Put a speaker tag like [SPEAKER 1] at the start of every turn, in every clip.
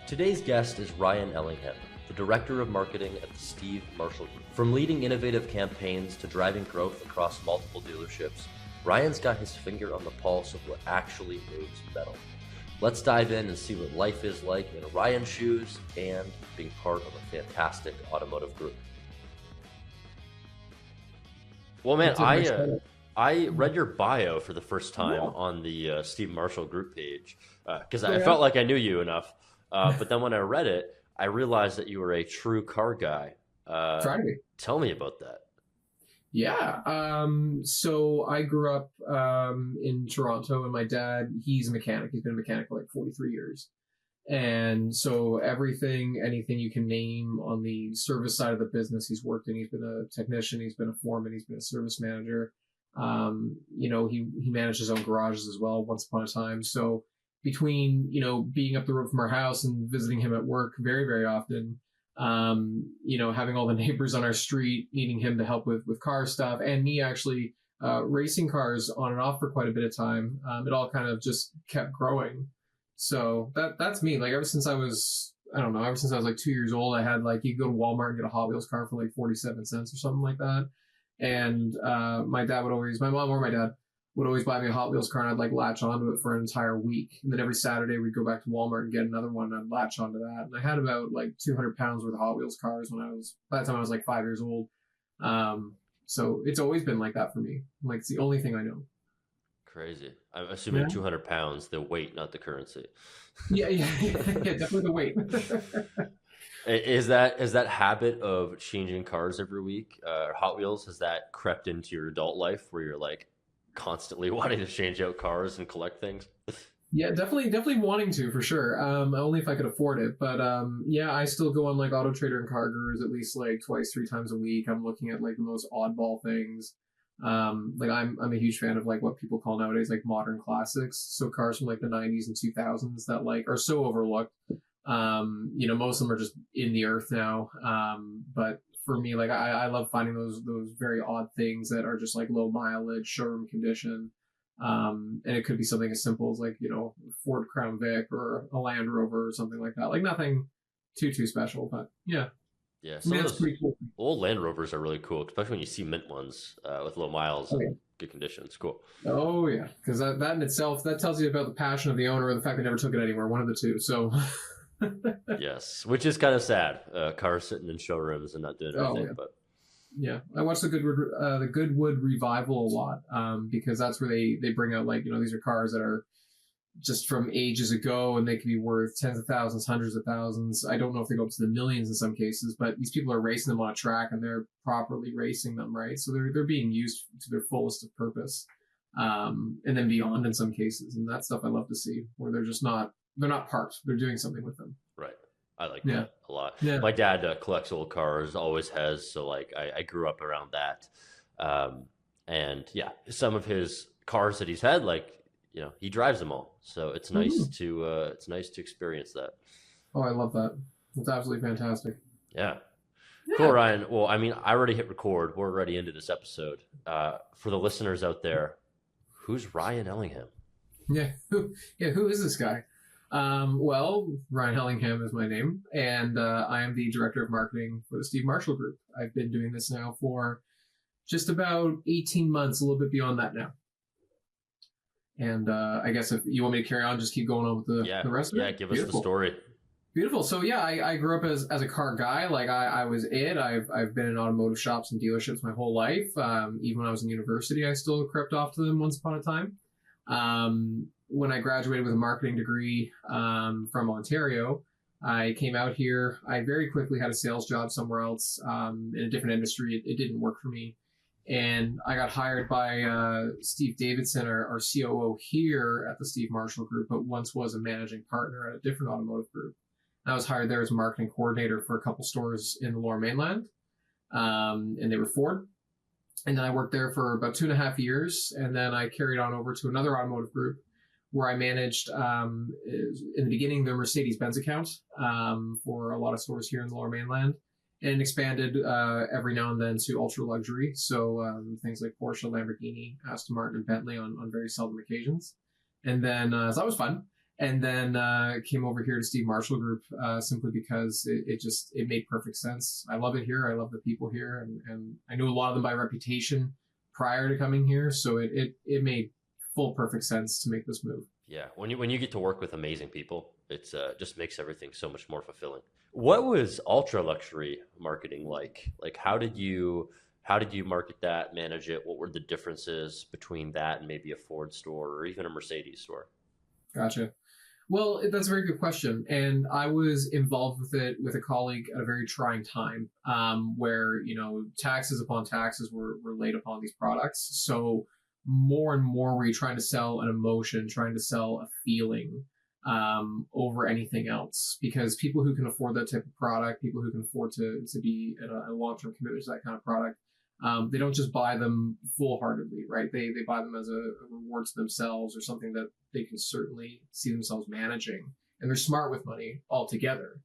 [SPEAKER 1] Today's guest is Ryan Ellingham, the Director of Marketing at the Steve Marshall Group. From leading innovative campaigns to driving growth across multiple dealerships, Ryan's got his finger on the pulse of what actually moves metal. Let's dive in and see what life is like in Ryan's shoes and being part of a fantastic automotive group. Well, man, I read your bio for the first time on the Steve Marshall Group page because I felt like I knew you enough. But then when I read it, I realized that you were a true car guy.
[SPEAKER 2] Try to be.
[SPEAKER 1] Tell me about that.
[SPEAKER 2] Yeah. So I grew up in Toronto, and my dad, he's a mechanic. He's been a mechanic for like 43 years. And so anything you can name on the service side of the business, he's worked in. He's been a technician, he's been a foreman, he's been a service manager. He managed his own garages as well once upon a time. So between, being up the road from our house and visiting him at work very, very often, having all the neighbors on our street needing him to help with car stuff, and me actually racing cars on and off for quite a bit of time, it all kind of just kept growing. So that's me. Like ever since I was like 2 years old, I had like, you go to Walmart and get a Hot Wheels car for like 47 cents or something like that. And my mom or my dad would always buy me a Hot Wheels car, and I'd like latch onto it for an entire week. And then every Saturday we'd go back to Walmart and get another one, and I'd latch onto that. And I had about like 200 pounds worth of Hot Wheels cars by the time I was like 5 years old. So it's always been like that for me. Like it's the only thing I know.
[SPEAKER 1] Crazy. I'm assuming 200 pounds, the weight, not the currency.
[SPEAKER 2] Yeah, definitely the weight.
[SPEAKER 1] Is that habit of changing cars every week, Hot Wheels, has that crept into your adult life where you're like constantly wanting to change out cars and collect things?
[SPEAKER 2] Yeah, definitely wanting to, for sure. Only if I could afford it. But I still go on like Auto Trader and Car Gurus at least like twice, 3 times a week. I'm looking at like the most oddball things. Like I'm a huge fan of like what people call nowadays like modern classics. So cars from like the 90s and 2000s that like are so overlooked. Most of them are just in the earth now. But for me, like I love finding those very odd things that are just like low mileage, showroom condition. And it could be something as simple as like, Ford Crown Vic or a Land Rover or something like that. Like nothing too special, but yeah.
[SPEAKER 1] Yeah,
[SPEAKER 2] I mean, that's pretty cool.
[SPEAKER 1] Old Land Rovers are really cool, especially when you see mint ones with low miles and good conditions. Cool.
[SPEAKER 2] Oh yeah, because that in itself, that tells you about the passion of the owner or the fact they never took it anywhere. One of the two. So.
[SPEAKER 1] Yes, which is kind of sad. Cars sitting in showrooms and not doing anything. But
[SPEAKER 2] yeah, I watched the Goodwood revival a lot because that's where they bring out like these are cars that are just from ages ago, and they could be worth tens of thousands, hundreds of thousands. I don't know if they go up to the millions in some cases, but these people are racing them on a track and they're properly racing them, right? So they're being used to their fullest of purpose, and then beyond in some cases. And that stuff I love to see, where they're not parked, they're doing something with them.
[SPEAKER 1] Right. I like that a lot.
[SPEAKER 2] Yeah.
[SPEAKER 1] My dad collects old cars, always has. So like I grew up around that. And yeah, some of his cars that he's had, like, he drives them all. So it's nice to experience that.
[SPEAKER 2] Oh, I love that. It's absolutely fantastic.
[SPEAKER 1] Yeah. Cool, Ryan. Well, I mean, I already hit record. We're already into this episode. For the listeners out there, who's Ryan Ellingham?
[SPEAKER 2] Yeah. Who is this guy? Well, Ryan Ellingham is my name, and I am the Director of Marketing for the Steve Marshall Group. I've been doing this now for just about 18 months, a little bit beyond that now. And I guess if you want me to carry on, just keep going on with the rest of it.
[SPEAKER 1] Yeah, give us the story.
[SPEAKER 2] Beautiful. So yeah, I grew up as a car guy. Like I was it. I've been in automotive shops and dealerships my whole life. Even when I was in university, I still crept off to them once upon a time. When I graduated with a marketing degree from Ontario, I came out here. I very quickly had a sales job somewhere else in a different industry. It didn't work for me. And I got hired by Steve Davidson, our COO here at the Steve Marshall Group, but once was a managing partner at a different automotive group. I was hired there as a marketing coordinator for a couple stores in the Lower Mainland, and they were Ford. And then I worked there for about 2.5 years, and then I carried on over to another automotive group where I managed, in the beginning, the Mercedes-Benz account for a lot of stores here in the Lower Mainland, and expanded every now and then to ultra luxury. So things like Porsche, Lamborghini, Aston Martin, and Bentley on very seldom occasions. And then, so that was fun. and then came over here to Steve Marshall Group simply because it made perfect sense. I love it here. I love the people here, and I knew a lot of them by reputation prior to coming here, so it made full perfect sense to make this move.
[SPEAKER 1] Yeah, when you get to work with amazing people, it's just makes everything so much more fulfilling. What was ultra luxury marketing like? Like how did you market that, manage it? What were the differences between that and maybe a Ford store or even a Mercedes store?
[SPEAKER 2] Gotcha. Well, that's a very good question. And I was involved with it with a colleague at a very trying time where, taxes upon taxes were laid upon these products. So more and more were you trying to sell an emotion, trying to sell a feeling over anything else. Because people who can afford that type of product, people who can afford to be in a long-term commitment to that kind of product, they don't just buy them full-heartedly, right? They buy them as a reward to themselves or something that they can certainly see themselves managing. And they're smart with money altogether.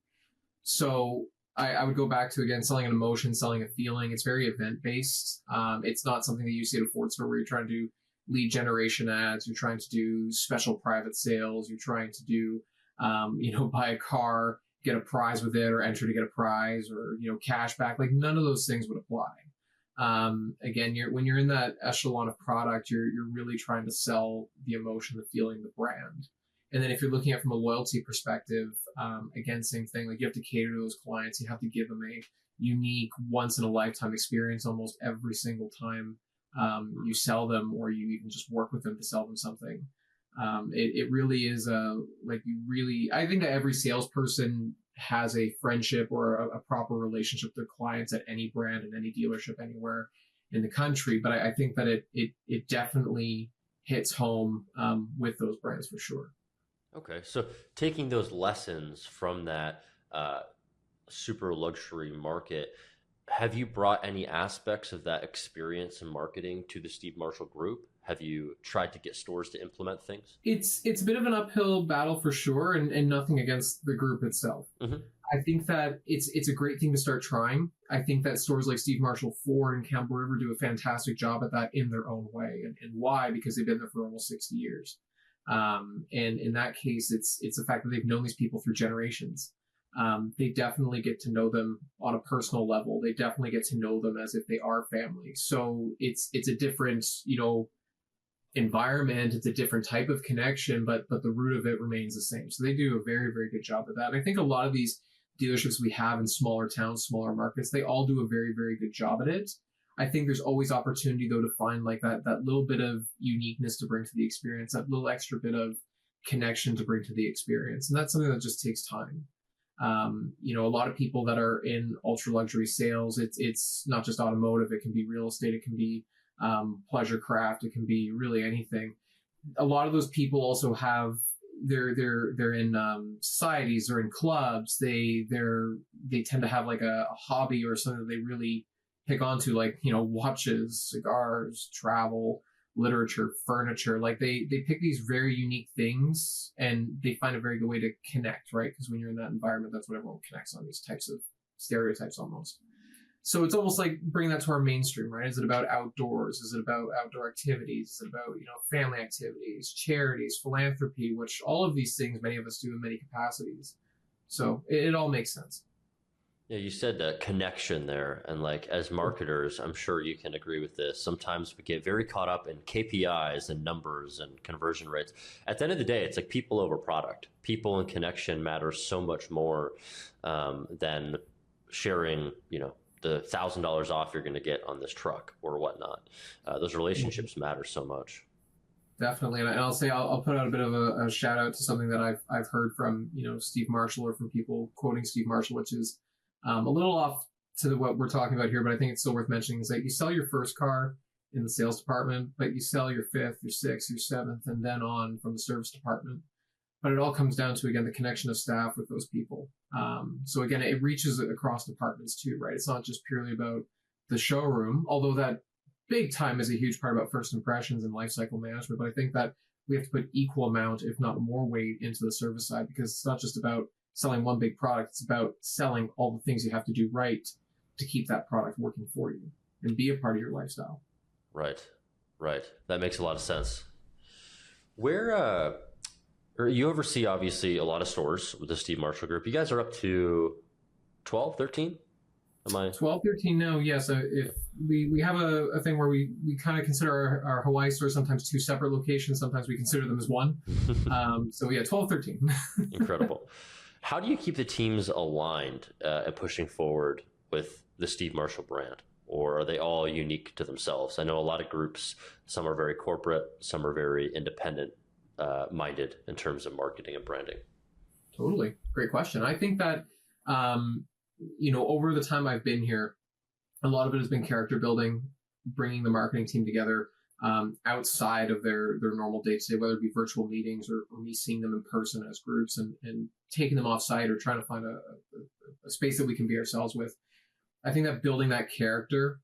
[SPEAKER 2] So I would go back to, again, selling an emotion, selling a feeling. It's very event-based. It's not something that you see at a Ford store where you're trying to do lead generation ads, you're trying to do special private sales, you're trying to do, buy a car, get a prize with it, or enter to get a prize, or, cash back. Like none of those things would apply. Again, when you're in that echelon of product, you're really trying to sell the emotion, the feeling, the brand. And then if you're looking at it from a loyalty perspective, again, same thing. Like you have to cater to those clients. You have to give them a unique, once in a lifetime experience almost every single time you sell them, or you even just work with them to sell them something. It really is I think that every salesperson has a friendship or a proper relationship with their clients at any brand and any dealership anywhere in the country. But I think that it definitely hits home with those brands for sure.
[SPEAKER 1] Okay, so taking those lessons from that super luxury market, have you brought any aspects of that experience in marketing to the Steve Marshall Group? Have you tried to get stores to implement things?
[SPEAKER 2] It's a bit of an uphill battle for sure, and nothing against the group itself.
[SPEAKER 1] Mm-hmm.
[SPEAKER 2] I think that it's a great thing to start trying. I think that stores like Steve Marshall, Ford, and Campbell River do a fantastic job at that in their own way. And why? Because they've been there for almost 60 years. And in that case, it's the fact that they've known these people through generations. They definitely get to know them on a personal level. They definitely get to know them as if they are family. So it's a different, environment. It's a different type of connection, but the root of it remains the same. So they do a very, very good job of that. And I think a lot of these dealerships we have in smaller towns, smaller markets, they all do a very, very good job at it. I think there's always opportunity though to find like that little bit of uniqueness to bring to the experience, that little extra bit of connection to bring to the experience. And that's something that just takes time. A lot of people that are in ultra luxury sales, it's not just automotive. It can be real estate. It can be pleasure craft. It can be really anything. A lot of those people also have they're in societies, they're in clubs. They tend to have like a hobby or something that they really pick onto, like watches, cigars, travel, literature, furniture. Like they pick these very unique things and they find a very good way to connect, right? Because when you're in that environment, that's what everyone connects on, these types of stereotypes almost. So it's almost like bringing that to our mainstream, right? Is it about outdoors? Is it about outdoor activities? Is it about, family activities, charities, philanthropy, which all of these things many of us do in many capacities. So it all makes sense.
[SPEAKER 1] Yeah, you said that connection there. And like as marketers, I'm sure you can agree with this. Sometimes we get very caught up in KPIs and numbers and conversion rates. At the end of the day, it's like people over product. People and connection matters so much more than sharing, the $1,000 off you're going to get on this truck or whatnot. Those relationships matter so much.
[SPEAKER 2] Definitely, and I'll say I'll put out a bit of a shout out to something that I've heard from Steve Marshall, or from people quoting Steve Marshall, which is a little off to what we're talking about here, but I think it's still worth mentioning. Is that you sell your first car in the sales department, but you sell your fifth, your sixth, your seventh, and then on from the service department. But it all comes down to, again, the connection of staff with those people. So again, it reaches across departments too, right? It's not just purely about the showroom, although that big time is a huge part about first impressions and lifecycle management. But I think that we have to put equal amount, if not more weight, into the service side, because it's not just about selling one big product. It's about selling all the things you have to do right to keep that product working for you and be a part of your lifestyle.
[SPEAKER 1] Right. That makes a lot of sense. Where You oversee obviously a lot of stores with the Steve Marshall Group. You guys are up to 12, 13? Am I?
[SPEAKER 2] 12, 13 now, yeah. So if we have a thing where we kind of consider our Hawaii stores sometimes two separate locations. Sometimes we consider them as one. So yeah, 12, 13.
[SPEAKER 1] Incredible. How do you keep the teams aligned and pushing forward with the Steve Marshall brand? Or are they all unique to themselves? I know a lot of groups, some are very corporate, some are very independent minded in terms of marketing and branding.
[SPEAKER 2] Totally. Great question. I think that, over the time I've been here, a lot of it has been character building, bringing the marketing team together outside of their normal day to day, whether it be virtual meetings or me seeing them in person as groups and taking them off site or trying to find a space that we can be ourselves with. I think that building that character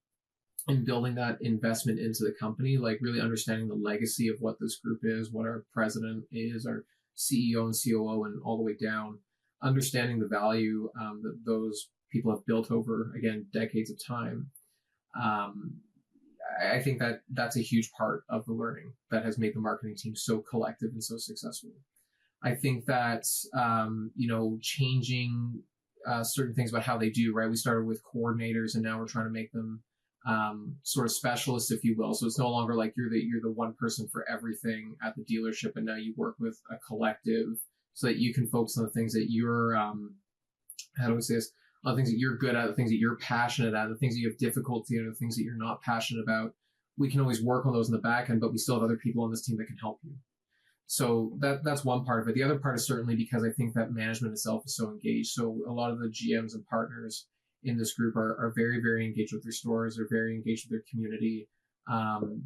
[SPEAKER 2] and building that investment into the company, like really understanding the legacy of what this group is, what our president is, our CEO and COO, and all the way down, understanding the value that those people have built over, again, decades of time. I think that that's a huge part of the learning that has made the marketing team so collective and so successful. I think that, changing certain things about how they do, right? We started with coordinators and now we're trying to make them sort of specialists, if you will. So it's no longer like you're the one person for everything at the dealership, and now you work with a collective so that you can focus on the things that you're, how do we say this? On the things that you're good at, the things that you're passionate at, the things that you have difficulty in, the things that you're not passionate about. We can always work on those in the back end, but we still have other people on this team that can help you. So that's one part of it. The other part is certainly because I think that management itself is so engaged. So a lot of the GMs and partners in this group are very, very engaged with their stores. They're very engaged with their community.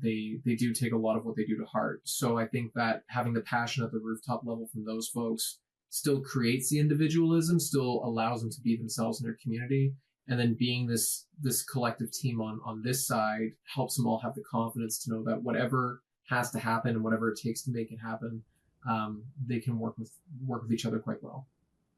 [SPEAKER 2] They do take a lot of what they do to heart. So I think that having the passion at the rooftop level from those folks still creates the individualism, still allows them to be themselves in their community. And then being this collective team on this side helps them all have the confidence to know that whatever has to happen and whatever it takes to make it happen, they can work with each other quite well.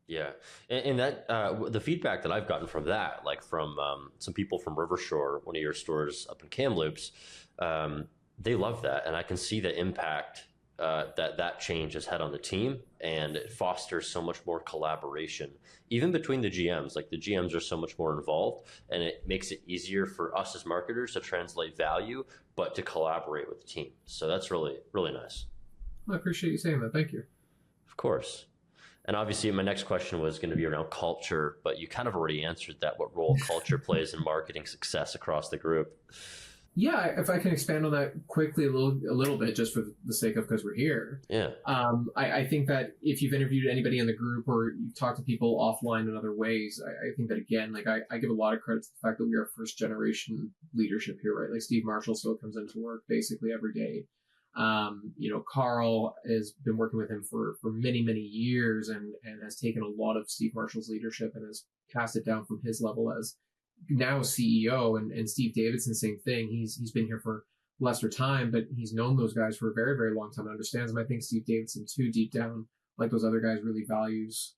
[SPEAKER 1] Yeah, and that the feedback that I've gotten from that, like from some people from Rivershore, one of your stores up in Kamloops, they love that, and I can see the impact that change has had on the team, and it fosters so much more collaboration, even between the GMs. Like the GMs are so much more involved, and it makes it easier for us as marketers to translate value, but to collaborate with the team. So that's really, really nice.
[SPEAKER 2] I appreciate you saying that. Thank you.
[SPEAKER 1] Of course. And obviously my next question was going to be around culture, but you kind of already answered that, what role culture plays in marketing success across the group.
[SPEAKER 2] Yeah, if I can expand on that quickly a little bit, just for the sake of, because we're here.
[SPEAKER 1] Yeah.
[SPEAKER 2] I think that if you've interviewed anybody in the group or you've talked to people offline in other ways, I think that again, like I give a lot of credit to the fact that we are first generation leadership here, right? Like Steve Marshall still comes into work basically every day. Carl has been working with him for many, many years and has taken a lot of Steve Marshall's leadership and has passed it down from his level as now CEO, and Steve Davidson, same thing. He's been here for lesser time, but he's known those guys for a very, very long time and understands them. I think Steve Davidson too, deep down, like those other guys, really values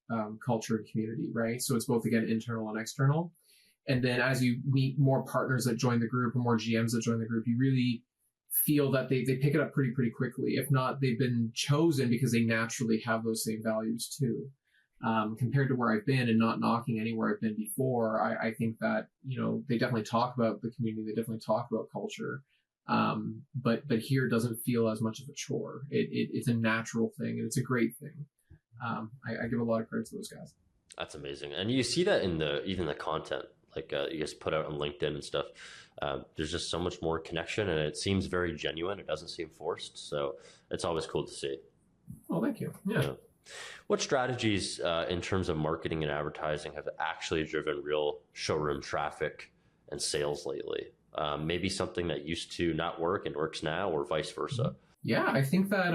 [SPEAKER 2] culture and community, right? So it's both, again, internal and external. And then as you meet more partners that join the group or more GMs that join the group, you really feel that they pick it up pretty quickly. If not, they've been chosen because they naturally have those same values too. Compared to where I've been and not knocking anywhere I've been before, I think that, they definitely talk about the community. They definitely talk about culture. But here it doesn't feel as much of a chore. It's a natural thing and it's a great thing. I give a lot of credit to those guys.
[SPEAKER 1] That's amazing. And you see that in even the content, like you guys put out on LinkedIn and stuff. There's just so much more connection and it seems very genuine. It doesn't seem forced. So it's always cool to see.
[SPEAKER 2] Oh, thank you. Yeah.
[SPEAKER 1] What strategies in terms of marketing and advertising have actually driven real showroom traffic and sales lately? Maybe something that used to not work and works now, or vice versa.
[SPEAKER 2] Yeah, I think that,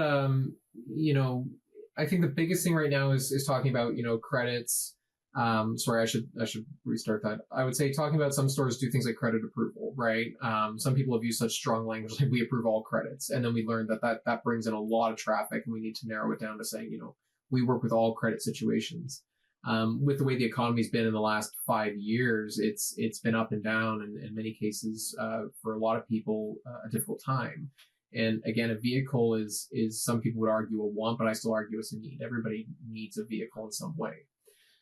[SPEAKER 2] I think the biggest thing right now is talking about, credits. Sorry, I should restart that. I would say talking about some stores do things like credit approval, right? Some people have used such strong language like we approve all credits. And then we learned that brings in a lot of traffic and we need to narrow it down to saying, we work with all credit situations. With the way the economy's been in the last 5 years, it's been up and down and in many cases, for a lot of people, a difficult time. And again, a vehicle is some people would argue a want, but I still argue it's a need. Everybody needs a vehicle in some way.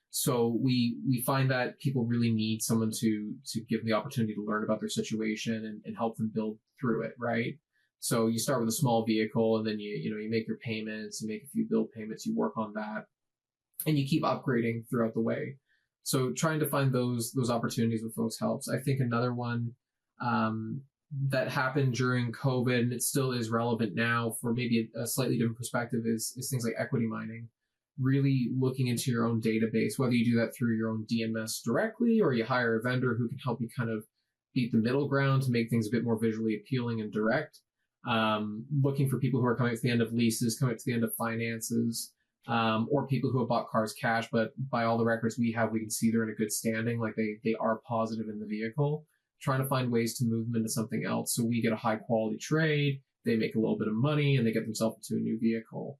[SPEAKER 2] So we find that people really need someone to give them the opportunity to learn about their situation and help them build through it, right? So you start with a small vehicle, and then you make your payments, you make a few bill payments, you work on that, and you keep upgrading throughout the way. So trying to find those opportunities with folks helps. I think another one that happened during COVID, and it still is relevant now for maybe a slightly different perspective, is things like equity mining. Really looking into your own database, whether you do that through your own DMS directly or you hire a vendor who can help you kind of beat the middle ground to make things a bit more visually appealing and direct. Looking for people who are coming up to the end of leases, coming up to the end of finances, or people who have bought cars cash, but by all the records we have, we can see they're in a good standing, like they are positive in the vehicle. Trying to find ways to move them into something else. So we get a high quality trade, they make a little bit of money, and they get themselves into a new vehicle.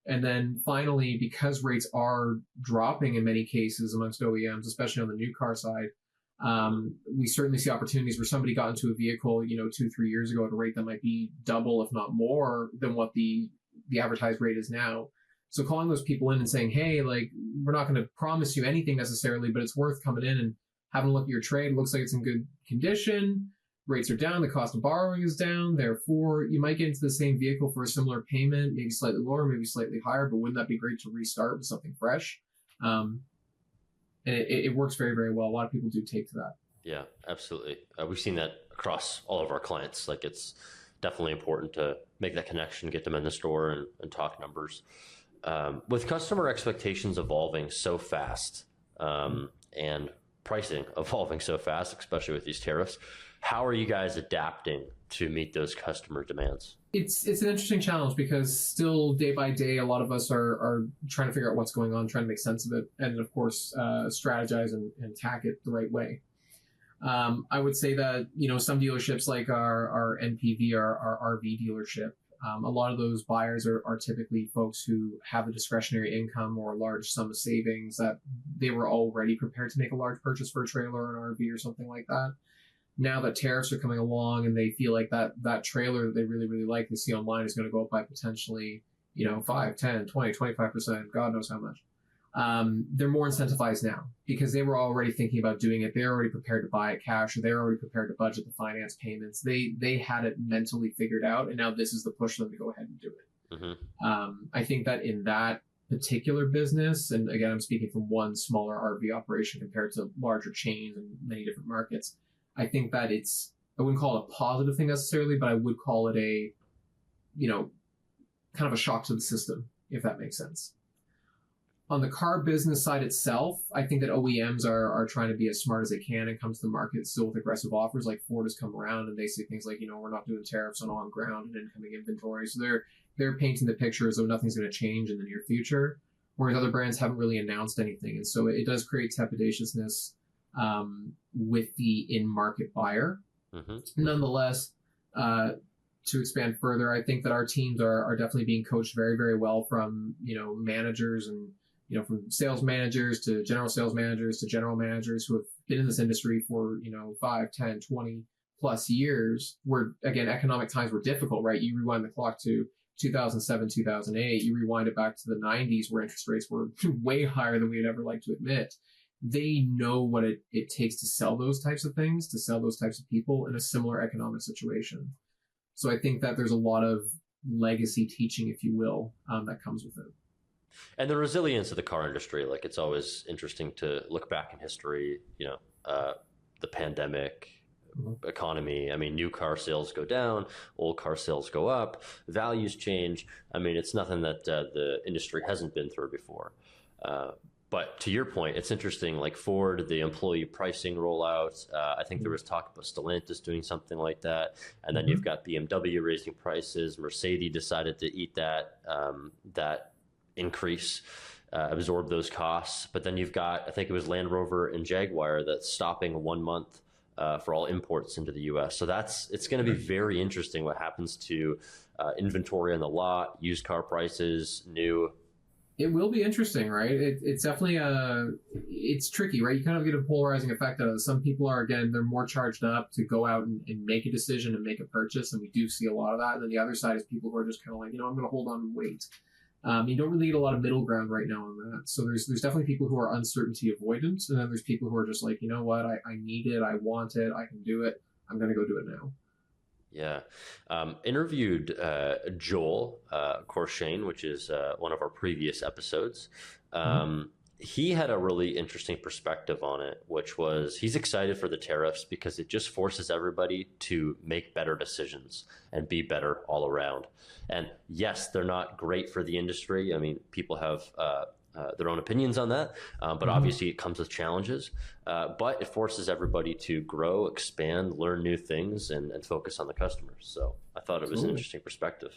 [SPEAKER 2] And then finally, because rates are dropping in many cases amongst OEMs, especially on the new car side, we certainly see opportunities where somebody got into a vehicle, 2-3 years ago at a rate that might be double, if not more, than what the advertised rate is now. So calling those people in and saying, hey, like, we're not going to promise you anything necessarily, but it's worth coming in and having a look at your trade. It looks like it's in good condition. Rates are down. The cost of borrowing is down. Therefore, you might get into the same vehicle for a similar payment, maybe slightly lower, maybe slightly higher, but wouldn't that be great to restart with something fresh? And it works very, very well. A lot of people do take to that.
[SPEAKER 1] Yeah, absolutely. We've seen that across all of our clients. Like, it's definitely important to make that connection, get them in the store and talk numbers. With customer expectations evolving so fast, and pricing evolving so fast, especially with these tariffs, how are you guys adapting to meet those customer demands?
[SPEAKER 2] It's an interesting challenge because still day by day, a lot of us are trying to figure out what's going on, trying to make sense of it, and of course, strategize and tack it the right way. I would say that, some dealerships like our NPV, our RV dealership, a lot of those buyers are typically folks who have a discretionary income or a large sum of savings that they were already prepared to make a large purchase for a trailer or an RV or something like that. Now that tariffs are coming along and they feel like that trailer that they really, really like, they see online, is going to go up by potentially, 5, 10, 20, 25%, God knows how much. They're more incentivized now because they were already thinking about doing it. They're already prepared to buy it cash, or they're already prepared to budget the finance payments. They had it mentally figured out, and now this is the push for them to go ahead and do it.
[SPEAKER 1] Mm-hmm.
[SPEAKER 2] I think that in that particular business, and again, I'm speaking from one smaller RV operation compared to larger chains and many different markets, I think that I wouldn't call it a positive thing necessarily, but I would call it a, kind of a shock to the system, if that makes sense. On the car business side itself, I think that OEMs are trying to be as smart as they can and come to the market still with aggressive offers. Like Ford has come around and they say things like, we're not doing tariffs on ground and incoming inventory. So they're painting the picture as though nothing's going to change in the near future, whereas other brands haven't really announced anything. And so it does create trepidatiousness with the in-market buyer. Mm-hmm. Nonetheless, to expand further, I think that our teams are definitely being coached very, very well from, managers and, from sales managers to general sales managers to general managers who have been in this industry for, 5, 10, 20 plus years, where, again, economic times were difficult, right? You rewind the clock to 2007, 2008, you rewind it back to the 90s where interest rates were way higher than we'd ever like to admit. They know what it takes to sell those types of things, to sell those types of people in a similar economic situation. So I think that there's a lot of legacy teaching, if you will, that comes with it.
[SPEAKER 1] And the resilience of the car industry, like, it's always interesting to look back in history, the pandemic, mm-hmm. economy. I mean, new car sales go down, old car sales go up, values change. I mean, it's nothing that the industry hasn't been through before. But to your point, it's interesting, like Ford, the employee pricing rollout. I think there was talk about Stellantis doing something like that. And then mm-hmm. you've got BMW raising prices. Mercedes decided to eat that increase, absorb those costs. But then you've got, I think it was Land Rover and Jaguar that's stopping 1 month for all imports into the U.S. So it's going to be very interesting what happens to inventory on the lot, used car prices, new
[SPEAKER 2] It will be interesting, right? It's definitely it's tricky, right? You kind of get a polarizing effect out of it. Some people are, again, they're more charged up to go out and make a decision and make a purchase, and we do see a lot of that. And then the other side is people who are just kind of like, I'm going to hold on and wait. You don't really get a lot of middle ground right now on that. So there's definitely people who are uncertainty avoidant, and then there's people who are just like, you know what, I need it, I want it, I can do it, I'm going to go do it now.
[SPEAKER 1] Yeah. Interviewed Joel Corshane, which is one of our previous episodes.
[SPEAKER 2] Mm-hmm.
[SPEAKER 1] He had a really interesting perspective on it, which was he's excited for the tariffs because it just forces everybody to make better decisions and be better all around. And yes, they're not great for the industry. I mean, people have their own opinions on that, but
[SPEAKER 2] Mm-hmm.
[SPEAKER 1] obviously it comes with challenges. But it forces everybody to grow, expand, learn new things, and focus on the customers. So I thought it was an
[SPEAKER 2] Absolutely.
[SPEAKER 1] interesting perspective.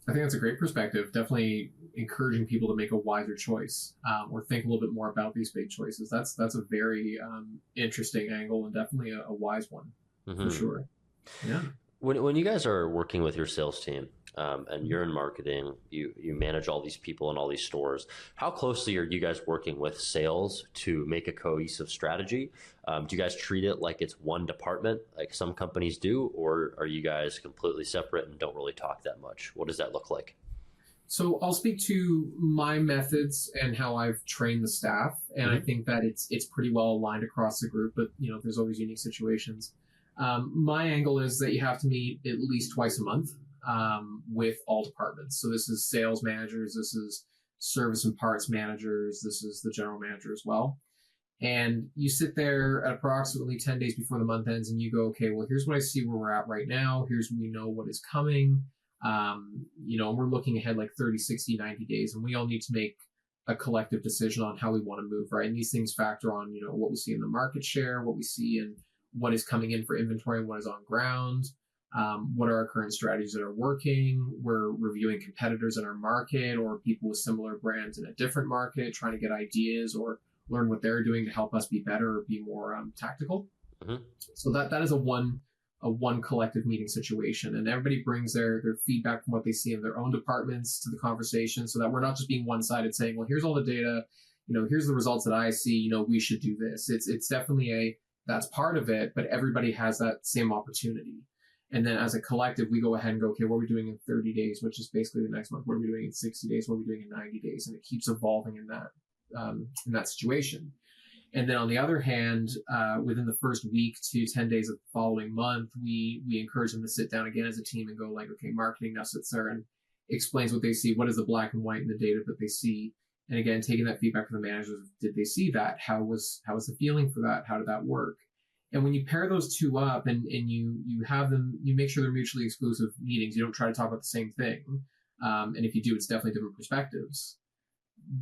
[SPEAKER 2] I think that's a great perspective. Definitely encouraging people to make a wiser choice, or think a little bit more about these big choices. That's a very interesting angle, and definitely a wise one for
[SPEAKER 1] Mm-hmm.
[SPEAKER 2] sure. Yeah.
[SPEAKER 1] When you guys are working with your sales team, and you're in marketing, you manage all these people in all these stores. How closely are you guys working with sales to make a cohesive strategy? Do you guys treat it like it's one department, like some companies do, or are you guys completely separate and don't really talk that much? What does that look like?
[SPEAKER 2] So I'll speak to my methods and how I've trained the staff, and I
[SPEAKER 1] Mm-hmm.
[SPEAKER 2] think that it's pretty well aligned across the group. But there's always unique situations. My angle is that you have to meet at least twice a month, with all departments. So this is sales managers, this is service and parts managers, this is the general manager as well. And you sit there at approximately 10 days before the month ends and you go, okay, well, here's what I see where we're at right now. Here's we know what is coming. And we're looking ahead like 30, 60, 90 days, and we all need to make a collective decision on how we want to move, right? And these things factor on, what we see in the market share, what we see in what is coming in for inventory and what is on ground. What are our current strategies that are working? We're reviewing competitors in our market or people with similar brands in a different market, trying to get ideas or learn what they're doing to help us be better or be more tactical.
[SPEAKER 1] Mm-hmm.
[SPEAKER 2] So that is a one collective meeting situation, and everybody brings their feedback from what they see in their own departments to the conversation, so that we're not just being one sided saying, well, here's all the data, here's the results that I see, we should do this. It's definitely that's part of it, but everybody has that same opportunity. And then as a collective, we go ahead and go, okay, what are we doing in 30 days, which is basically the next month? What are we doing in 60 days? What are we doing in 90 days? And it keeps evolving in that situation. And then on the other hand, within the first week to 10 days of the following month, we encourage them to sit down again as a team and go like, okay, marketing now sits there and explains what they see. What is the black and white in the data that they see? And again, taking that feedback from the managers, did they see that? How was the feeling for that? How did that work? And when you pair those two up and you have them, you make sure they're mutually exclusive meetings. You don't try to talk about the same thing. And if you do, it's definitely different perspectives.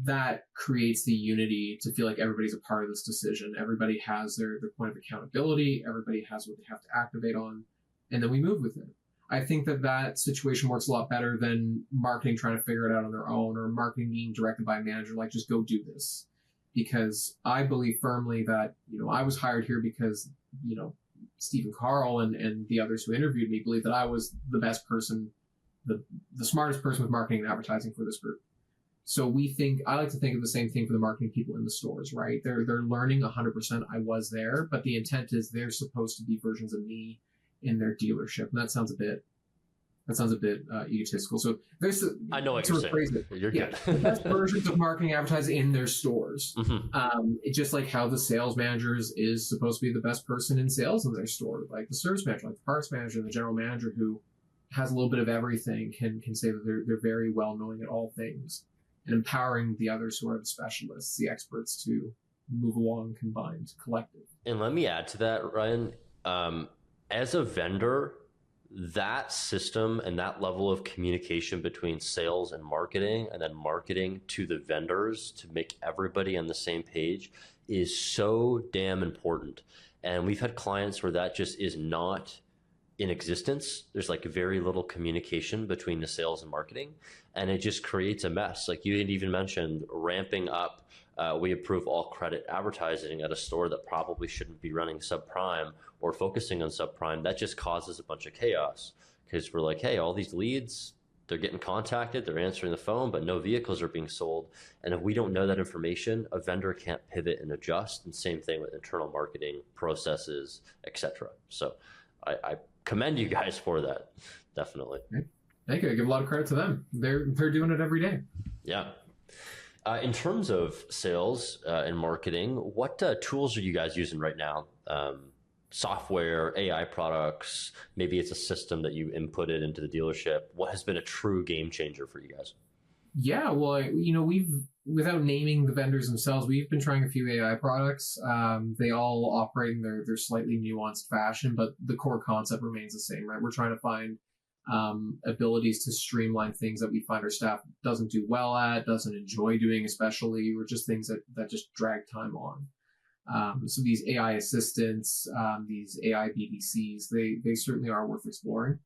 [SPEAKER 2] That creates the unity to feel like everybody's a part of this decision. Everybody has their point of accountability. Everybody has what they have to activate on, and then we move with it. I think that situation works a lot better than marketing trying to figure it out on their own, or marketing being directed by a manager, like, just go do this. Because I believe firmly that, I was hired here because, Stephen Carl and the others who interviewed me believed that I was the best person, the smartest person with marketing and advertising for this group. So I like to think of the same thing for the marketing people in the stores, right? They're learning 100%. I was there, but the intent is they're supposed to be versions of me in their dealership. And that sounds a bit egotistical. So there's
[SPEAKER 1] I know what
[SPEAKER 2] sort
[SPEAKER 1] you're
[SPEAKER 2] of phrase
[SPEAKER 1] saying.
[SPEAKER 2] it.
[SPEAKER 1] You're
[SPEAKER 2] Yeah,
[SPEAKER 1] good.
[SPEAKER 2] the best versions of marketing advertising in their stores.
[SPEAKER 1] Mm-hmm.
[SPEAKER 2] It's just like how the sales managers is supposed to be the best person in sales in their store, like the service manager, like the parts manager, the general manager who has a little bit of everything can say that they're very well knowing at all things, and empowering the others who are the specialists, the experts, to move along combined collective.
[SPEAKER 1] And let me add to that, Ryan. As a vendor, that system and that level of communication between sales and marketing, and then marketing to the vendors to make everybody on the same page, is so damn important. And we've had clients where that just is not in existence. There's like very little communication between the sales and marketing, and it just creates a mess. Like you had even mentioned ramping up. We approve all credit advertising at a store that probably shouldn't be running subprime or focusing on subprime. That just causes a bunch of chaos because we're like, hey, all these leads they're getting contacted, they're answering the phone, but no vehicles are being sold. And if we don't know that information, a vendor can't pivot and adjust. And same thing with internal marketing processes, etc. So I commend you guys for that. Definitely.
[SPEAKER 2] Thank you. I give a lot of credit to them. They're doing it every day.
[SPEAKER 1] Yeah. In terms of sales and marketing, what tools are you guys using right now? Software, AI products, maybe it's a system that you inputted into the dealership. What has been a true game changer for you guys?
[SPEAKER 2] Yeah, well, we've, without naming the vendors themselves, we've been trying a few AI products. They all operate in their slightly nuanced fashion, but the core concept remains the same, right? We're trying to find abilities to streamline things that we find our staff doesn't do well at, doesn't enjoy doing, especially, or just things that just drag time on. So these AI assistants, these AI BDCs, they certainly are worth exploring.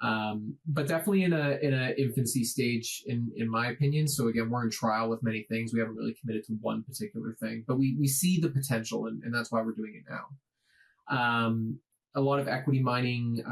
[SPEAKER 2] But definitely in a infancy stage, in my opinion. So again, we're in trial with many things. We haven't really committed to one particular thing, but we see the potential, and that's why we're doing it now. A lot of equity mining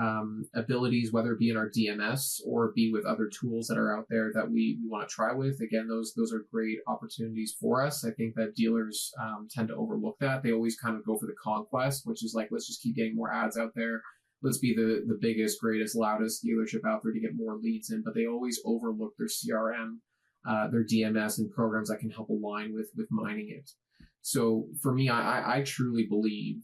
[SPEAKER 2] abilities, whether it be in our DMS or be with other tools that are out there that we want to try with. Again, those are great opportunities for us. I think that dealers tend to overlook that. They always kind of go for the conquest, which is like, let's just keep getting more ads out there. Let's be the biggest, greatest, loudest dealership out there to get more leads in. But they always overlook their CRM, their DMS, and programs that can help align with mining it. So for me, I truly believe,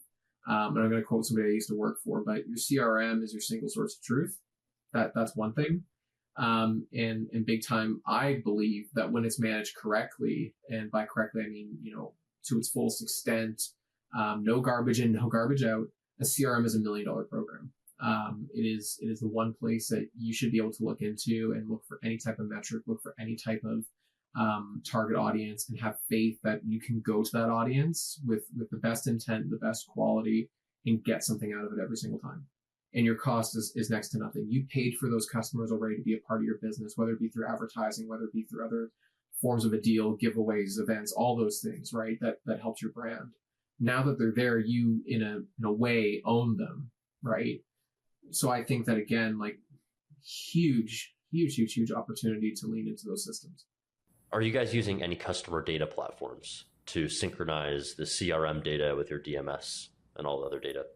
[SPEAKER 2] and I'm going to quote somebody I used to work for, but your CRM is your single source of truth. That's one thing. And big time, I believe that when it's managed correctly, and by correctly, I mean, to its fullest extent, no garbage in, no garbage out, a CRM is $1 million program. It is the one place that you should be able to look into and look for any type of metric, look for any type of target audience, and have faith that you can go to that audience with the best intent, the best quality, and get something out of it every single time. And your cost is next to nothing. You paid for those customers already to be a part of your business, whether it be through advertising, whether it be through other forms of a deal, giveaways, events, all those things, right? That helps your brand. Now that they're there, you in a way own them, right? So I think that, again, like, huge opportunity to lean into those systems.
[SPEAKER 1] Are you guys using any customer data platforms to synchronize the CRM data with your DMS and all the other data?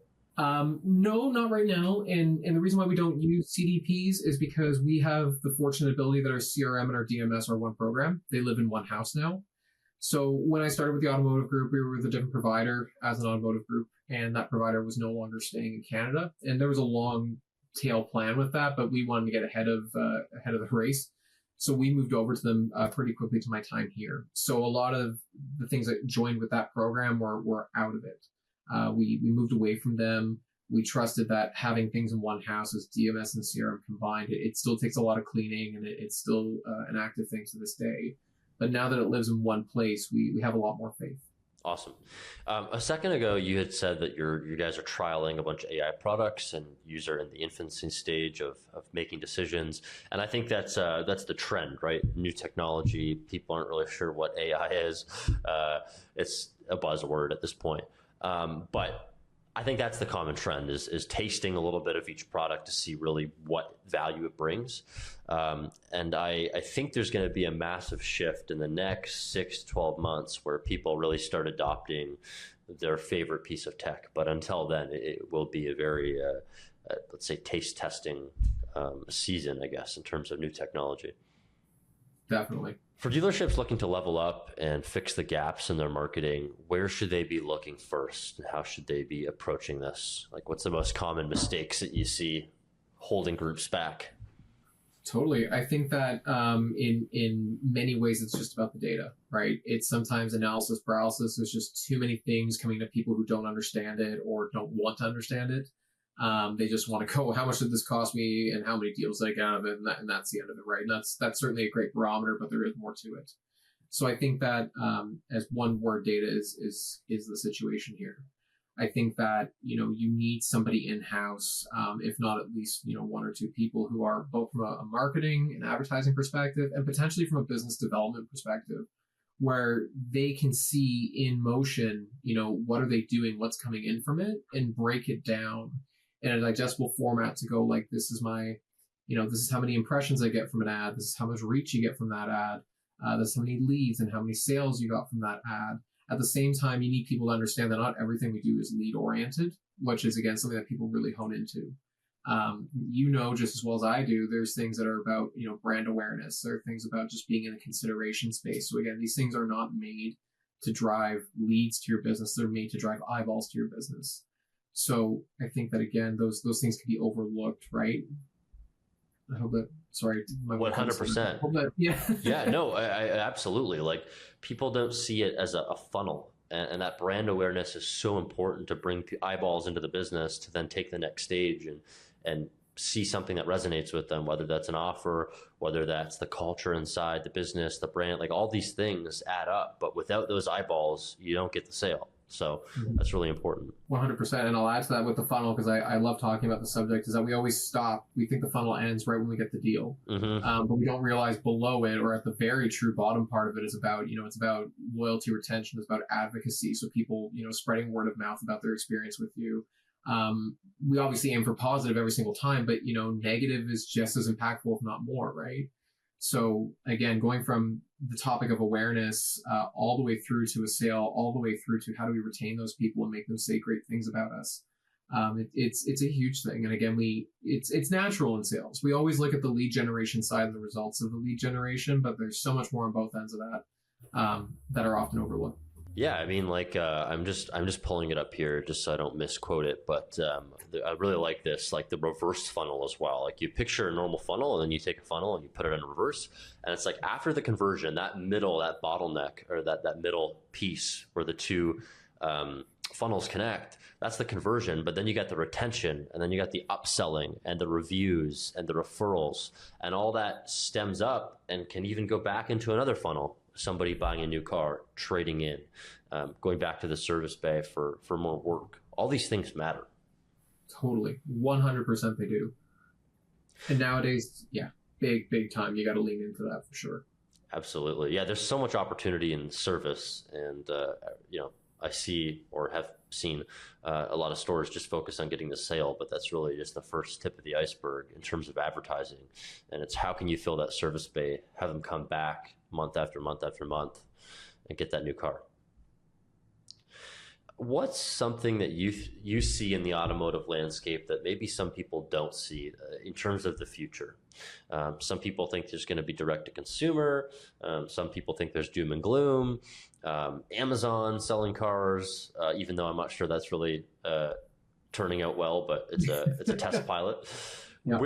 [SPEAKER 2] No, not right now. And the reason why we don't use CDPs is because we have the fortunate ability that our CRM and our DMS are one program. They live in one house now. So when I started with the Automotive Group, we were with a different provider as an Automotive Group, and that provider was no longer staying in Canada. And there was a long tail plan with that, but we wanted to get ahead of the race. So we moved over to them pretty quickly to my time here. So a lot of the things that joined with that program were out of it. We moved away from them. We trusted that having things in one house as DMS and CRM combined, it still takes a lot of cleaning, and it's still an active thing to this day. But now that it lives in one place, we have a lot more faith.
[SPEAKER 1] Awesome. A second ago, you had said that you guys are trialing a bunch of AI products, and you are in the infancy stage of making decisions. And I think that's the trend, right? New technology. People aren't really sure what AI is. It's a buzzword at this point. But I think that's the common trend is tasting a little bit of each product to see really what value it brings. And I think there's going to be a massive shift in the next 6 to 12 months where people really start adopting their favorite piece of tech. But until then, it will be a very, let's say, taste testing season, I guess, in terms of new technology.
[SPEAKER 2] Definitely.
[SPEAKER 1] For dealerships looking to level up and fix the gaps in their marketing, where should they be looking first? And how should they be approaching this? Like, what's the most common mistakes that you see holding groups back?
[SPEAKER 2] Totally. I think that in many ways, it's just about the data, right? It's sometimes analysis paralysis. There's just too many things coming to people who don't understand it or don't want to understand it. They just want to go, how much did this cost me and how many deals did I get out of it? And that's the end of it, right? And that's certainly a great barometer, but there is more to it. So I think that as one word, data is the situation here. I think that, you need somebody in-house, if not at least, 1 or 2 people who are both from a marketing and advertising perspective and potentially from a business development perspective, where they can see in motion, what are they doing, what's coming in from it, and break it down in a digestible format to go like, this is my this is how many impressions I get from an ad. This is how much reach you get from that ad. This is how many leads and how many sales you got from that ad. At the same time, you need people to understand that not everything we do is lead oriented, which is, again, something that people really hone into. Just as well as I do, there's things that are about, brand awareness. There are things about just being in the consideration space. So again, these things are not made to drive leads to your business. They're made to drive eyeballs to your business. So I think that, again, those things can be overlooked, right? I hope that, sorry.
[SPEAKER 1] 100%.
[SPEAKER 2] Yeah.
[SPEAKER 1] Yeah, no, I absolutely. Like, people don't see it as a funnel. And that brand awareness is so important to bring eyeballs into the business to then take the next stage and see something that resonates with them, whether that's an offer, whether that's the culture inside the business, the brand, like all these things add up. But without those eyeballs, you don't get the sale. So that's really important.
[SPEAKER 2] 100%. And I'll add to that with the funnel, because I love talking about the subject, is that we always stop. We think the funnel ends right when we get the deal. But we don't realize below it, or at the very true bottom part of it, is about, it's about loyalty, retention, it's about advocacy. So people, spreading word of mouth about their experience with you. We obviously aim for positive every single time, but, negative is just as impactful, if not more, right? So again, going from the topic of awareness all the way through to a sale, all the way through to how do we retain those people and make them say great things about us. It's a huge thing. And again, it's natural in sales. We always look at the lead generation side and the results of the lead generation, but there's so much more on both ends of that that are often overlooked.
[SPEAKER 1] Yeah, I mean, like, I'm just pulling it up here just so I don't misquote it, but I really like this, like the reverse funnel as well. Like, you picture a normal funnel and then you take a funnel and you put it in reverse, and it's like after the conversion, that bottleneck, or that middle piece where the two funnels connect, that's the conversion. But then you got the retention, and then you got the upselling and the reviews and the referrals, and all that stems up and can even go back into another funnel. Somebody buying a new car, trading in, going back to the service bay for more work. All these things matter.
[SPEAKER 2] Totally. 100% they do. And nowadays, yeah, big time. You got to lean into that for sure.
[SPEAKER 1] Absolutely. Yeah, there's so much opportunity in service. And, I see, or have seen, a lot of stores just focus on getting the sale, but that's really just the first tip of the iceberg in terms of advertising. And it's how can you fill that service bay, have them come back month after month after month and get that new car. What's something that you see in the automotive landscape that maybe some people don't see in terms of the future? Some people think there's going to be direct to consumer. Some people think there's doom and gloom. Amazon selling cars, even though I'm not sure that's really turning out well, but it's a test pilot. Yeah.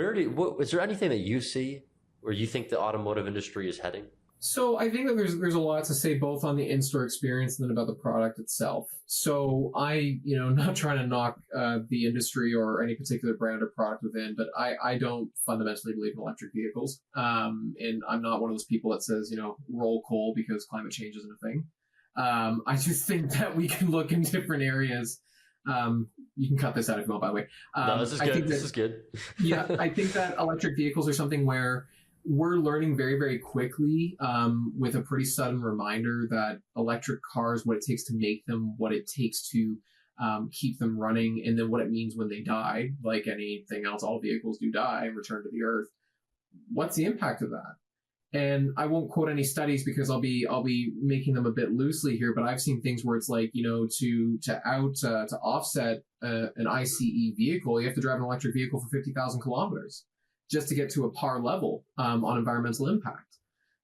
[SPEAKER 1] Is there anything that you see where you think the automotive industry is heading?
[SPEAKER 2] So I think that there's a lot to say both on the in-store experience and then about the product itself. So I, not trying to knock the industry or any particular brand or product within, but I don't fundamentally believe in electric vehicles. And I'm not one of those people that says, roll coal because climate change isn't a thing. I just think that we can look in different areas. You can cut this out if you want, by the way.
[SPEAKER 1] No, this is good. This is good.
[SPEAKER 2] Yeah, I think that electric vehicles are something where we're learning very, very quickly with a pretty sudden reminder that electric cars, what it takes to make them, what it takes to keep them running, and then what it means when they die, like anything else, all vehicles do die and return to the earth. What's the impact of that? And I won't quote any studies because I'll be making them a bit loosely here, but I've seen things where it's like, to offset an ICE vehicle, you have to drive an electric vehicle for 50,000 kilometers. Just to get to a par level on environmental impact.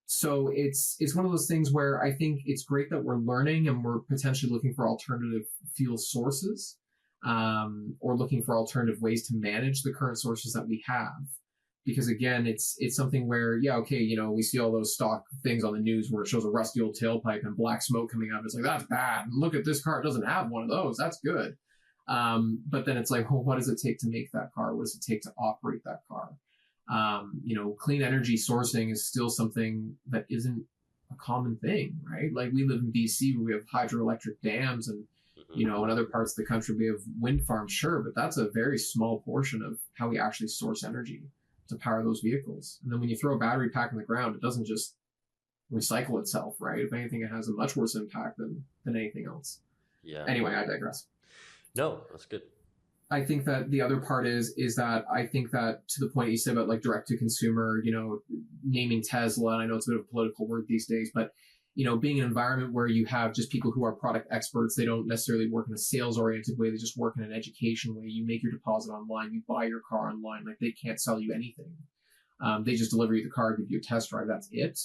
[SPEAKER 2] So it's one of those things where I think it's great that we're learning and we're potentially looking for alternative fuel sources or looking for alternative ways to manage the current sources that we have. Because again, it's something where, we see all those stock things on the news where it shows a rusty old tailpipe and black smoke coming out. It's like, that's bad. Look at this car. It doesn't have one of those. That's good. But then it's like, well, what does it take to make that car? What does it take to operate that car? Clean energy sourcing is still something that isn't a common thing, right? Like we live in BC where we have hydroelectric dams and, in other parts of the country we have wind farms, sure, but that's a very small portion of how we actually source energy to power those vehicles. And then when you throw a battery pack in the ground, it doesn't just recycle itself, right? If anything, it has a much worse impact than anything else.
[SPEAKER 1] Yeah.
[SPEAKER 2] Anyway, I digress.
[SPEAKER 1] No, that's good.
[SPEAKER 2] I think that the other part is that I think that, to the point you said about like direct to consumer, naming Tesla, and I know it's a bit of a political word these days, but being an environment where you have just people who are product experts, they don't necessarily work in a sales oriented way, they just work in an education way. You make your deposit online, you buy your car online, like they can't sell you anything. They just deliver you the car, give you a test drive, that's it.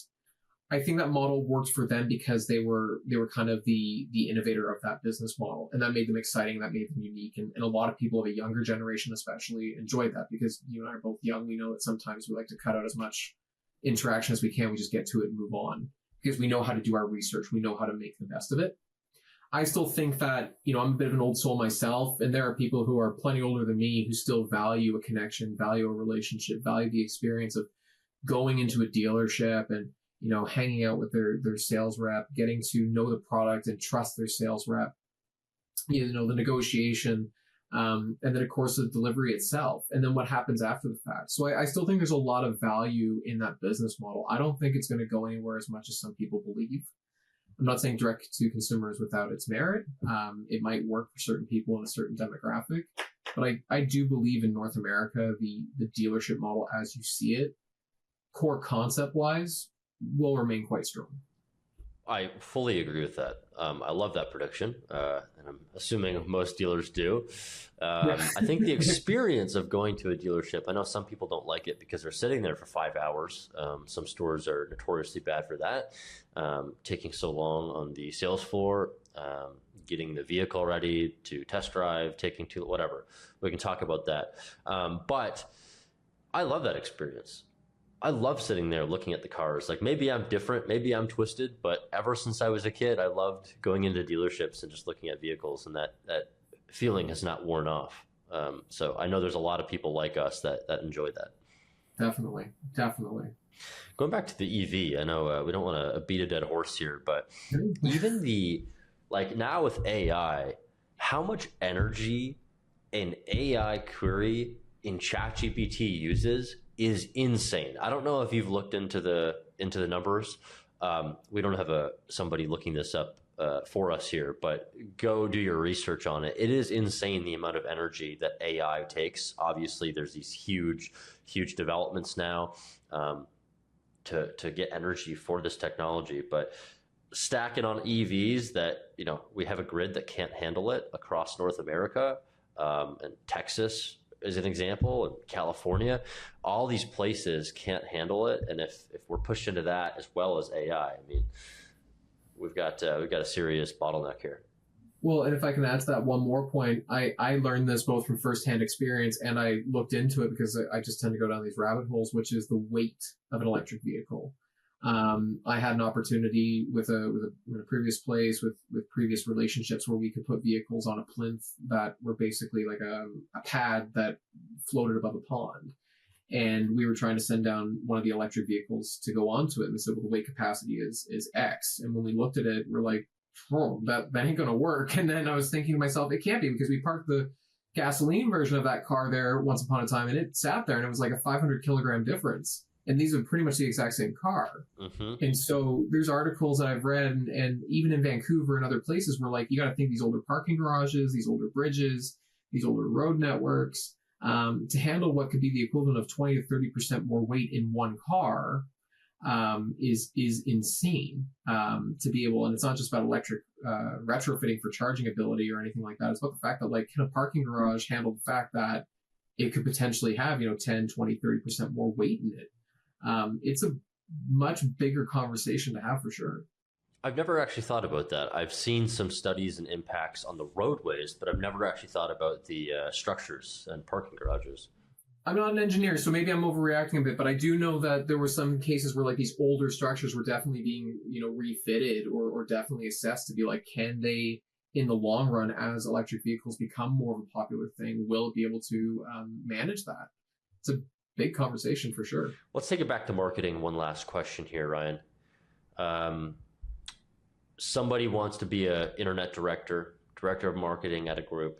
[SPEAKER 2] I think that model worked for them because they were kind of the innovator of that business model, and that made them exciting. That made them unique, and a lot of people of a younger generation, especially, enjoyed that because you and I are both young. We know that sometimes we like to cut out as much interaction as we can. We just get to it and move on because we know how to do our research. We know how to make the best of it. I still think that I'm a bit of an old soul myself, and there are people who are plenty older than me who still value a connection, value a relationship, value the experience of going into a dealership and hanging out with their sales rep, getting to know the product and trust their sales rep, the negotiation, and then of course the delivery itself, and then what happens after the fact. So I still think there's a lot of value in that business model. I don't think it's going to go anywhere as much as some people believe. I'm not saying direct to consumer is without its merit. It might work for certain people in a certain demographic, but I do believe in North America, the dealership model as you see it, core concept wise, will remain quite strong.
[SPEAKER 1] I fully agree with that. I love that prediction, and I'm assuming most dealers do. I think the experience of going to a dealership, I know some people don't like it because they're sitting there for 5 hours. Some stores are notoriously bad for that, taking so long on the sales floor, getting the vehicle ready to test drive, taking to whatever. We can talk about that. But I love that experience. I love sitting there looking at the cars. Like, maybe I'm different, maybe I'm twisted, but ever since I was a kid, I loved going into dealerships and just looking at vehicles, and that feeling has not worn off. So I know there's a lot of people like us that enjoy that.
[SPEAKER 2] Definitely.
[SPEAKER 1] Going back to the EV, I know we don't want to beat a dead horse here, but even now with AI, how much energy an AI query in ChatGPT uses is insane. I don't know if you've looked into the numbers. We don't have somebody looking this up for us here, but go do your research on it. It is insane the amount of energy that AI takes. Obviously, there's these huge developments now to get energy for this technology, but stacking on EVs that we have a grid that can't handle it across North America, and Texas as an example, and California, all these places can't handle it. And if we're pushed into that as well as AI, I mean, we've got a serious bottleneck here.
[SPEAKER 2] Well, and if I can add to that one more point, I learned this both from firsthand experience, and I looked into it because I just tend to go down these rabbit holes, which is the weight of an electric vehicle. I had an opportunity with a previous place with previous relationships where we could put vehicles on a plinth that were basically like a pad that floated above a pond. And we were trying to send down one of the electric vehicles to go onto it. And they said, well, the weight capacity is X. And when we looked at it, we're like, oh, that ain't going to work. And then I was thinking to myself, it can't be, because we parked the gasoline version of that car there once upon a time, and it sat there, and it was like a 500 kilogram difference. And these are pretty much the exact same car. Mm-hmm. And so there's articles that I've read, and even in Vancouver and other places where, like, you got to think these older parking garages, these older bridges, these older road networks, to handle what could be the equivalent of 20 to 30% more weight in one car, is insane, to be able. And it's not just about electric retrofitting for charging ability or anything like that. It's about the fact that, like, can a parking garage handle the fact that it could potentially have 10, 20, 30% more weight in it? It's a much bigger conversation to have, for sure.
[SPEAKER 1] I've never actually thought about that. I've seen some studies and impacts on the roadways, but I've never actually thought about the structures and parking garages.
[SPEAKER 2] I'm not an engineer, so maybe I'm overreacting a bit, but I do know that there were some cases where, like, these older structures were definitely being, refitted or definitely assessed to be like, can they, in the long run, as electric vehicles become more of a popular thing, will it be able to manage that? It's a big conversation for sure.
[SPEAKER 1] Let's take it back to marketing. One last question here, Ryan. Somebody wants to be an internet director of marketing at a group.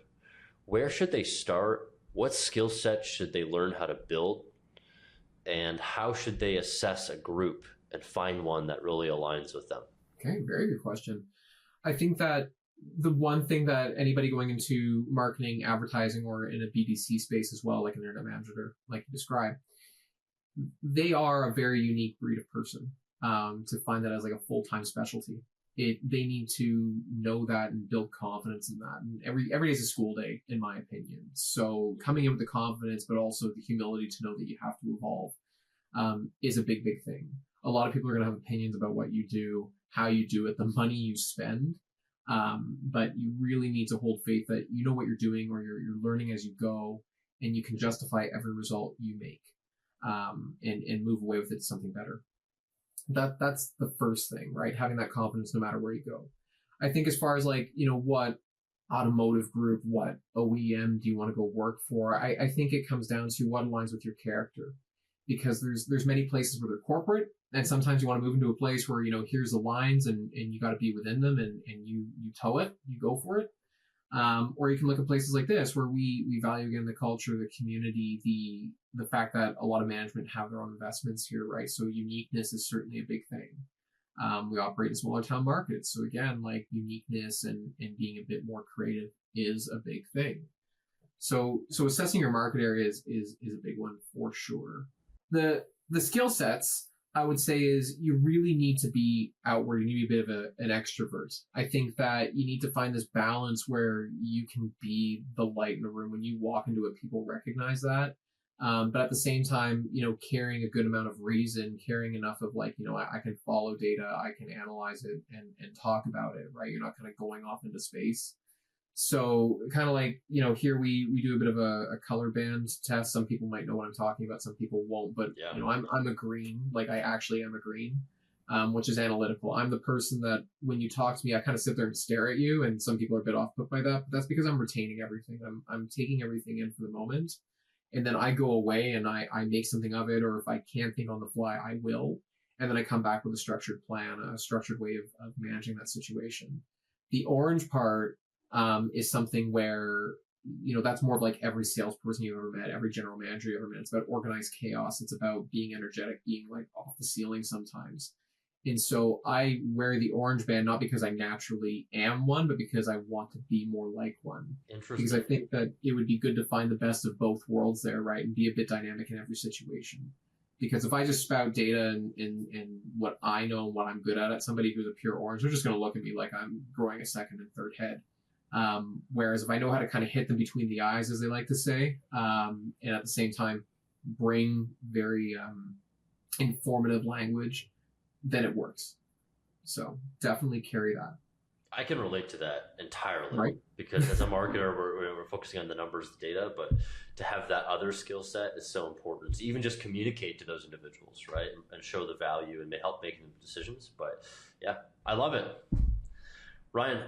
[SPEAKER 1] Where should they start? What skill set should they learn how to build? And how should they assess a group and find one that really aligns with them?
[SPEAKER 2] Okay, very good question. I think that the one thing that anybody going into marketing, advertising, or in a BDC space as well, like an internet manager, like you described, they are a very unique breed of person. To find that as like a full-time specialty, they need to know that and build confidence in that. And every day is a school day, in my opinion. So coming in with the confidence, but also the humility to know that you have to evolve, is a big thing. A lot of people are going to have opinions about what you do, how you do it, the money you spend. But you really need to hold faith that you know what you're doing, or you're learning as you go, and you can justify every result you make, and move away with it to something better. That's the first thing, right? Having that confidence no matter where you go. I think as far as like, what automotive group, what OEM do you want to go work for? I think it comes down to what aligns with your character, because there's many places where they're corporate, and sometimes you want to move into a place where, here's the lines, and you got to be within them, and you toe it, you go for it. Or you can look at places like this where we value, again, the culture, the community, the fact that a lot of management have their own investments here, right? So uniqueness is certainly a big thing. We operate in smaller town markets, so again, like uniqueness and being a bit more creative is a big thing. So assessing your market area is a big one for sure. The skill sets, I would say, is you really need to be outward. You need to be a bit of an extrovert. I think that you need to find this balance where you can be the light in the room. When you walk into it, people recognize that. But at the same time, carrying a good amount of reason, carrying enough of like, I can follow data, I can analyze it and talk about it, right? You're not kind of going off into space. So kind of like, here we do a bit of a color band test. Some people might know what I'm talking about. Some people won't, but
[SPEAKER 1] Yeah.
[SPEAKER 2] I'm a green, like I actually am a green, which is analytical. I'm the person that when you talk to me, I kind of sit there and stare at you. And some people are a bit off put by that, but that's because I'm retaining everything. I'm taking everything in for the moment. And then I go away and I make something of it. Or if I can't think on the fly, I will. And then I come back with a structured plan, a structured way of managing that situation. The orange part, is something where, that's more of like every salesperson you've ever met, every general manager you've ever met. It's about organized chaos. It's about being energetic, being like off the ceiling sometimes. And so I wear the orange band, not because I naturally am one, but because I want to be more like one.
[SPEAKER 1] Interesting.
[SPEAKER 2] Because I think that it would be good to find the best of both worlds there, right? And be a bit dynamic in every situation. Because if I just spout data and what I know and what I'm good at somebody who's a pure orange, they're just going to look at me like I'm growing a second and third head. Whereas if I know how to kind of hit them between the eyes, as they like to say, and at the same time bring very informative language, then it works. So definitely carry that.
[SPEAKER 1] I can relate to that entirely,
[SPEAKER 2] right?
[SPEAKER 1] Because as a marketer, we're focusing on the numbers, the data, but to have that other skill set is so important. To even just communicate to those individuals, right, and show the value and help making decisions. But yeah, I love it. Ryan,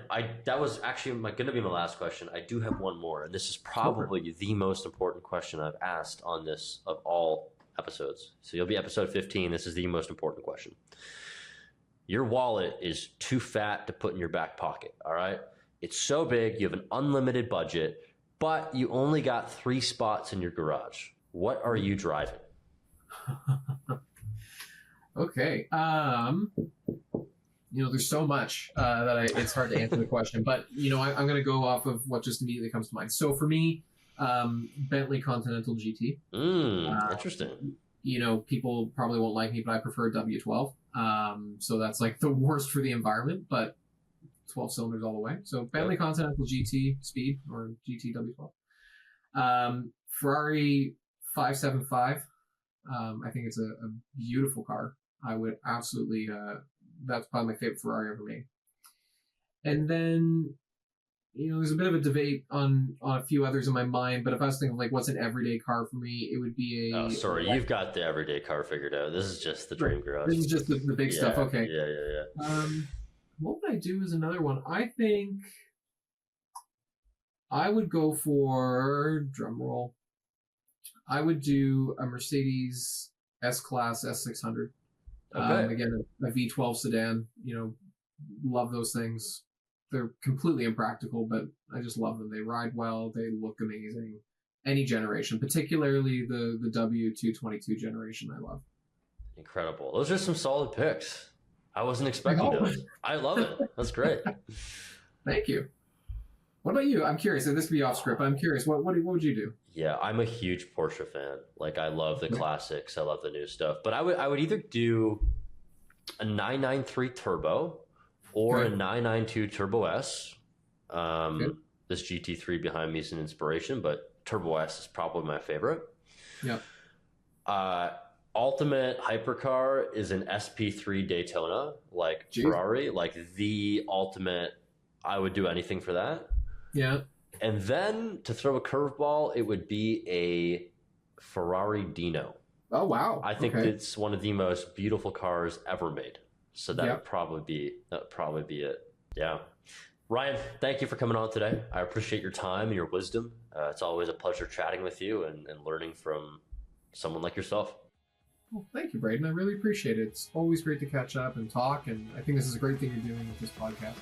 [SPEAKER 1] that was actually going to be my last question. I do have one more, and this is probably the most important question I've asked on this of all episodes. So you'll be episode 15. This is the most important question. Your wallet is too fat to put in your back pocket, all right? It's so big, you have an unlimited budget, but you only got 3 spots in your garage. What are you driving?
[SPEAKER 2] Okay. There's so much that it's hard to answer the question, but I'm going to go off of what just immediately comes to mind. So for me, Bentley Continental GT.
[SPEAKER 1] Interesting.
[SPEAKER 2] People probably won't like me, but I prefer W12. So that's like the worst for the environment, but 12 cylinders all the way. So Bentley Continental GT Speed, or GT W12. Ferrari 575. I think it's a beautiful car. I would absolutely, that's probably my favorite Ferrari ever made. And then, there's a bit of a debate on a few others in my mind, but if I was thinking like what's an everyday car for me, it would be a...
[SPEAKER 1] Oh, sorry, you've got the everyday car figured out. This is just the dream garage.
[SPEAKER 2] This is just the big stuff, okay.
[SPEAKER 1] Yeah.
[SPEAKER 2] What would I do as another one? I think I would go for, drum roll, I would do a Mercedes S-Class S600.
[SPEAKER 1] Okay.
[SPEAKER 2] Again, a V12 sedan, love those things. They're completely impractical, but I just love them. They ride well. They look amazing. Any generation, particularly the W222 generation, I love.
[SPEAKER 1] Incredible. Those are some solid picks. I wasn't expecting those. I love it. That's great.
[SPEAKER 2] Thank you. What about you? I'm curious. This could be off script. I'm curious. What would you do?
[SPEAKER 1] Yeah, I'm a huge Porsche fan. Like I love the
[SPEAKER 2] Okay.
[SPEAKER 1] classics. I love the new stuff. But I would either do a 993 turbo or a
[SPEAKER 2] Okay.
[SPEAKER 1] 992 turbo S.
[SPEAKER 2] Okay.
[SPEAKER 1] This GT3 behind me is an inspiration, but turbo S is probably my favorite.
[SPEAKER 2] Yeah.
[SPEAKER 1] Uh, Ultimate hypercar is an SP3 Daytona, like
[SPEAKER 2] Jeez.
[SPEAKER 1] Ferrari, like the ultimate. I would do anything for that.
[SPEAKER 2] Yeah.
[SPEAKER 1] And then to throw a curveball, it would be a Ferrari Dino.
[SPEAKER 2] Oh wow.
[SPEAKER 1] I think
[SPEAKER 2] Okay.
[SPEAKER 1] it's one of the most beautiful cars ever made. So that
[SPEAKER 2] Yeah.
[SPEAKER 1] would probably be it. Yeah. Ryan, thank you for coming on today. I appreciate your time and your wisdom. It's always a pleasure chatting with you and learning from someone like yourself.
[SPEAKER 2] Well, thank you, Braden. I really appreciate it. It's always great to catch up and talk, and I think this is a great thing you're doing with this podcast.